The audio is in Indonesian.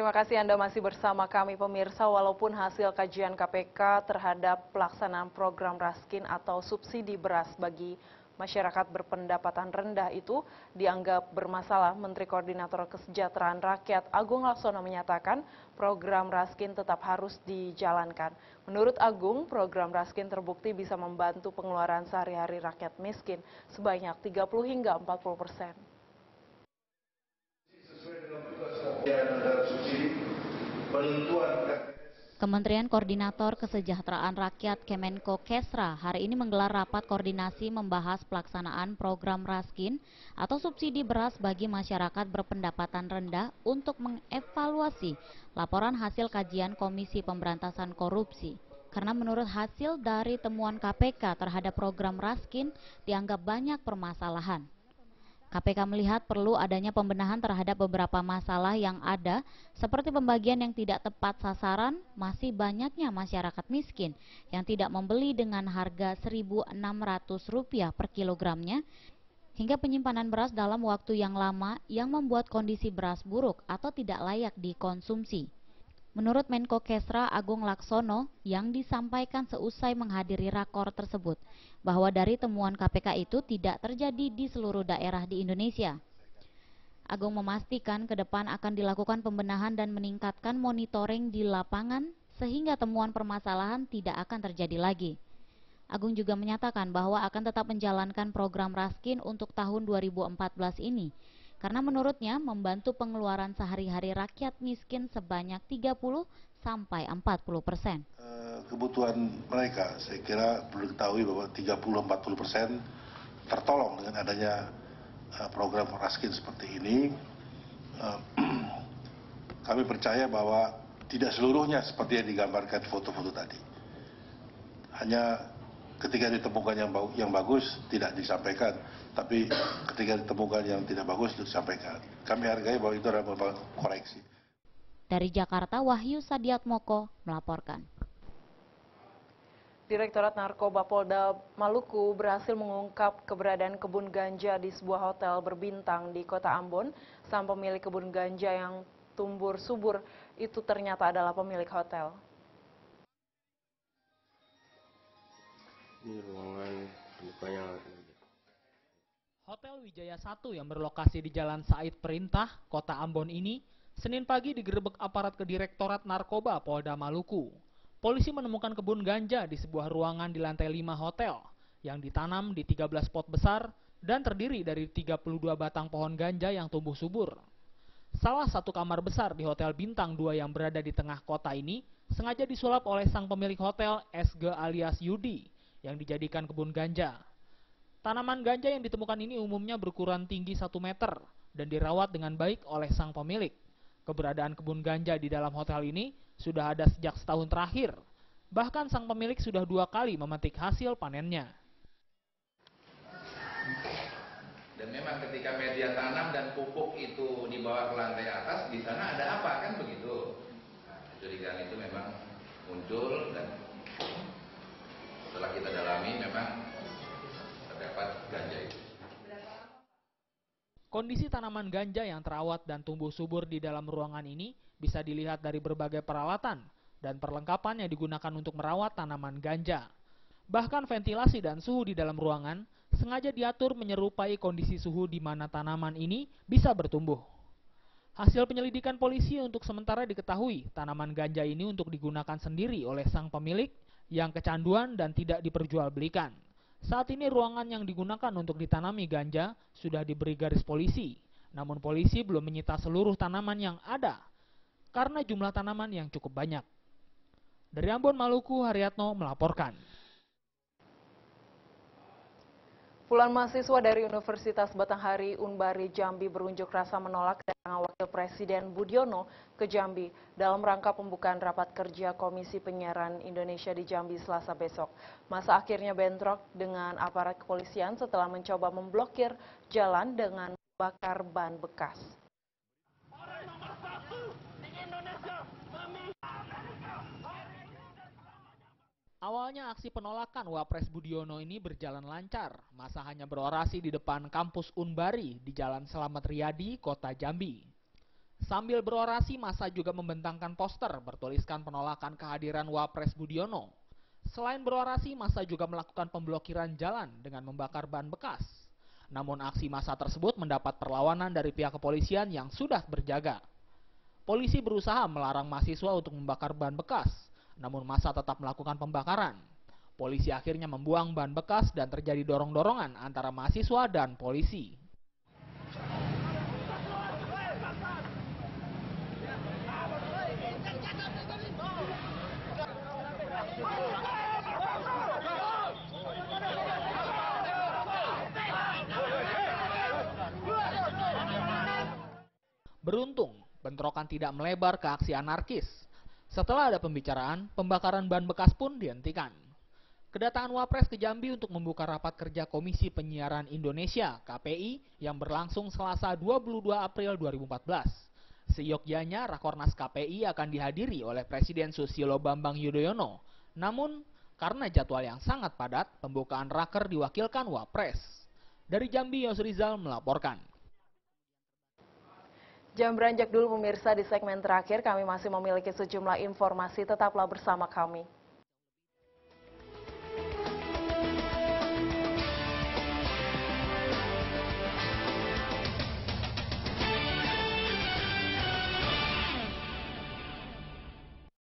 Terima kasih Anda masih bersama kami pemirsa. Walaupun hasil kajian KPK terhadap pelaksanaan program Raskin atau subsidi beras bagi masyarakat berpendapatan rendah itu dianggap bermasalah, Menteri Koordinator Kesejahteraan Rakyat Agung Laksono menyatakan program Raskin tetap harus dijalankan. Menurut Agung, program Raskin terbukti bisa membantu pengeluaran sehari-hari rakyat miskin sebanyak 30 hingga 40%. Kementerian Koordinator Kesejahteraan Rakyat Kemenko Kesra hari ini menggelar rapat koordinasi membahas pelaksanaan program Raskin atau subsidi beras bagi masyarakat berpendapatan rendah untuk mengevaluasi laporan hasil kajian Komisi Pemberantasan Korupsi. Karena menurut hasil dari temuan KPK terhadap program Raskin dianggap banyak permasalahan. KPK melihat perlu adanya pembenahan terhadap beberapa masalah yang ada, seperti pembagian yang tidak tepat sasaran, masih banyaknya masyarakat miskin yang tidak membeli dengan harga Rp1.600 per kilogramnya, hingga penyimpanan beras dalam waktu yang lama yang membuat kondisi beras buruk atau tidak layak dikonsumsi. Menurut Menko Kesra Agung Laksono yang disampaikan seusai menghadiri rakor tersebut, bahwa dari temuan KPK itu tidak terjadi di seluruh daerah di Indonesia. Agung memastikan ke depan akan dilakukan pembenahan dan meningkatkan monitoring di lapangan sehingga temuan permasalahan tidak akan terjadi lagi. Agung juga menyatakan bahwa akan tetap menjalankan program Raskin untuk tahun 2014 ini, karena menurutnya membantu pengeluaran sehari-hari rakyat miskin sebanyak 30-40%. Kebutuhan mereka, saya kira perlu diketahui bahwa 30-40% tertolong dengan adanya program Raskin seperti ini. Kami percaya bahwa tidak seluruhnya seperti yang digambarkan foto-foto tadi. Hanya ketika ditemukan yang bagus tidak disampaikan, tapi ketika ditemukan yang tidak bagus itu disampaikan. Kami hargai bahwa itu adalah koreksi. Dari Jakarta, Wahyu Sadiatmoko melaporkan. Direktorat Narkoba Polda Maluku berhasil mengungkap keberadaan kebun ganja di sebuah hotel berbintang di Kota Ambon. Sang pemilik kebun ganja yang tumbuh subur itu ternyata adalah pemilik hotel. Ini ruangan bukanya. Hotel Wijaya 1 yang berlokasi di Jalan Said Perintah, Kota Ambon ini, Senin pagi digerebek aparat ke Direktorat Narkoba Polda Maluku. Polisi menemukan kebun ganja di sebuah ruangan di lantai 5 hotel, yang ditanam di 13 pot besar dan terdiri dari 32 batang pohon ganja yang tumbuh subur. Salah satu kamar besar di Hotel Bintang 2 yang berada di tengah kota ini, sengaja disulap oleh sang pemilik hotel SG alias Yudi, yang dijadikan kebun ganja. Tanaman ganja yang ditemukan ini umumnya berukuran tinggi 1 meter dan dirawat dengan baik oleh sang pemilik. Keberadaan kebun ganja di dalam hotel ini sudah ada sejak setahun terakhir. Bahkan sang pemilik sudah 2 kali memetik hasil panennya. Dan memang ketika media tanam dan pupuk itu dibawa ke lantai atas, di sana ada apa, kan begitu. Nah, kecurigaan itu memang muncul dan setelah kita dalami memang terdapat ganja itu. Kondisi tanaman ganja yang terawat dan tumbuh subur di dalam ruangan ini bisa dilihat dari berbagai peralatan dan perlengkapan yang digunakan untuk merawat tanaman ganja. Bahkan ventilasi dan suhu di dalam ruangan sengaja diatur menyerupai kondisi suhu di mana tanaman ini bisa bertumbuh. Hasil penyelidikan polisi untuk sementara diketahui tanaman ganja ini untuk digunakan sendiri oleh sang pemilik yang kecanduan dan tidak diperjualbelikan. Saat ini ruangan yang digunakan untuk ditanami ganja sudah diberi garis polisi, namun polisi belum menyita seluruh tanaman yang ada karena jumlah tanaman yang cukup banyak. Dari Ambon, Maluku, Haryatno melaporkan. Puluhan mahasiswa dari Universitas Batanghari Unbari Jambi berunjuk rasa menolak kedatangan Wakil Presiden Budiono ke Jambi dalam rangka pembukaan rapat kerja Komisi Penyiaran Indonesia di Jambi Selasa besok. Masa akhirnya bentrok dengan aparat kepolisian setelah mencoba memblokir jalan dengan bakar ban bekas. Awalnya aksi penolakan Wapres Budiono ini berjalan lancar. Masa hanya berorasi di depan kampus Unbari di Jalan Selamat Riyadi, Kota Jambi. Sambil berorasi, massa juga membentangkan poster bertuliskan penolakan kehadiran Wapres Budiono. Selain berorasi, massa juga melakukan pemblokiran jalan dengan membakar ban bekas. Namun aksi massa tersebut mendapat perlawanan dari pihak kepolisian yang sudah berjaga. Polisi berusaha melarang mahasiswa untuk membakar ban bekas, namun massa tetap melakukan pembakaran. Polisi akhirnya membuang ban bekas dan terjadi dorong-dorongan antara mahasiswa dan polisi. Beruntung, bentrokan tidak melebar ke aksi anarkis. Setelah ada pembicaraan, pembakaran ban bekas pun dihentikan. Kedatangan Wapres ke Jambi untuk membuka rapat kerja Komisi Penyiaran Indonesia (KPI) yang berlangsung Selasa 22 April 2014. Seyogyanya, Rakornas KPI akan dihadiri oleh Presiden Susilo Bambang Yudhoyono. Namun, karena jadwal yang sangat padat, pembukaan raker diwakilkan Wapres. Dari Jambi, Yos Rizal melaporkan. Jam beranjak dulu pemirsa, di segmen terakhir kami masih memiliki sejumlah informasi, tetaplah bersama kami.